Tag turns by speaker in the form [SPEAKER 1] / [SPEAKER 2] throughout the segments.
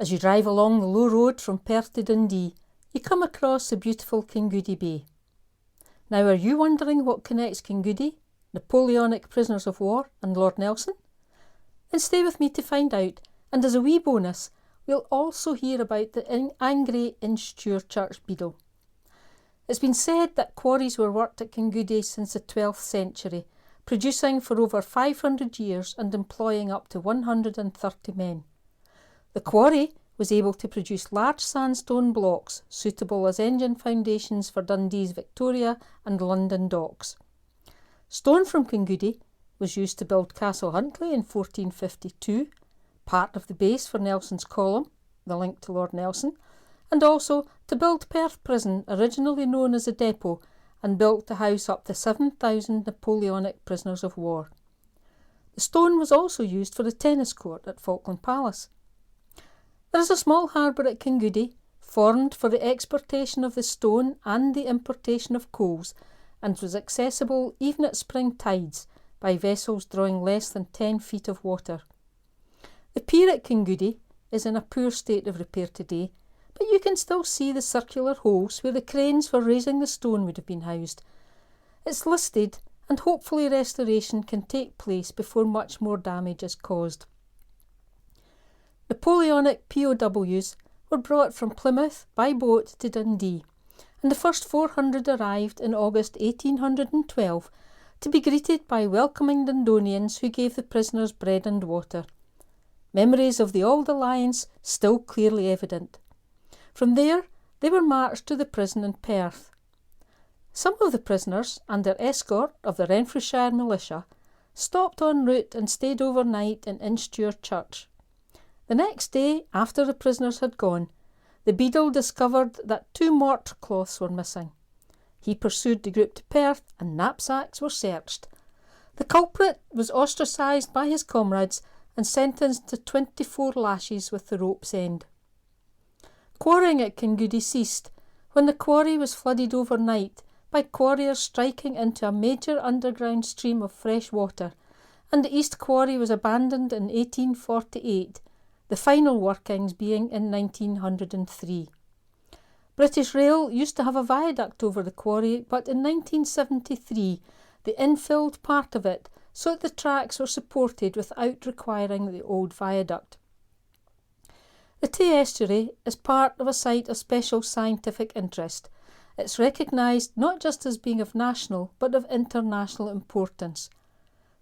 [SPEAKER 1] As you drive along the low road from Perth to Dundee, you come across the beautiful Kingoodie Bay. Now, are you wondering what connects Kingoodie, Napoleonic prisoners of war and Lord Nelson? Then stay with me to find out, and as a wee bonus, we'll also hear about the angry Inchture church beadle. It's been said that quarries were worked at Kingoodie since the 12th century, producing for over 500 years and employing up to 130 men. The quarry was able to produce large sandstone blocks suitable as engine foundations for Dundee's Victoria and London docks. Stone from Kingoodie was used to build Castle Huntly in 1452, part of the base for Nelson's column, the link to Lord Nelson, and also to build Perth Prison, originally known as a depot, and built to house up to 7,000 Napoleonic prisoners of war. The stone was also used for the tennis court at Falkland Palace. There is a small harbour at Kingoodie, formed for the exportation of the stone and the importation of coals, and was accessible even at spring tides by vessels drawing less than 10 feet of water. The pier at Kingoodie is in a poor state of repair today, but you can still see the circular holes where the cranes for raising the stone would have been housed. It's listed, and hopefully restoration can take place before much more damage is caused. Napoleonic POWs were brought from Plymouth by boat to Dundee, and the first 400 arrived in August 1812 to be greeted by welcoming Dundonians who gave the prisoners bread and water. Memories of the old alliance still clearly evident. From there, they were marched to the prison in Perth. Some of the prisoners, and their escort of the Renfrewshire militia, stopped en route and stayed overnight in Inchture Church. The next day, after the prisoners had gone, the beadle discovered that 2 mortar cloths were missing. He pursued the group to Perth and knapsacks were searched. The culprit was ostracised by his comrades and sentenced to 24 lashes with the rope's end. Quarrying at Kingoodie ceased when the quarry was flooded overnight by quarriers striking into a major underground stream of fresh water, and the East Quarry was abandoned in 1848, the final workings being in 1903. British Rail used to have a viaduct over the quarry, but in 1973 they infilled part of it so that the tracks were supported without requiring the old viaduct. The Tay estuary is part of a site of special scientific interest. It's recognised not just as being of national but of international importance.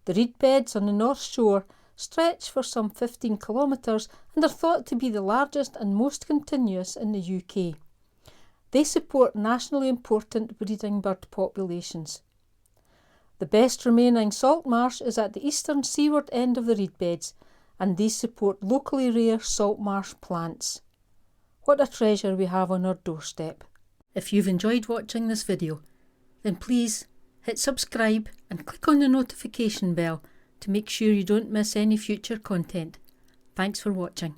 [SPEAKER 1] The reed beds on the north shore stretch for some 15 kilometres and are thought to be the largest and most continuous in the UK. They support nationally important breeding bird populations. The best remaining salt marsh is at the eastern seaward end of the reed beds, and these support locally rare salt marsh plants. What a treasure we have on our doorstep. If you've enjoyed watching this video, then please hit subscribe and click on the notification bell to make sure you don't miss any future content. Thanks for watching.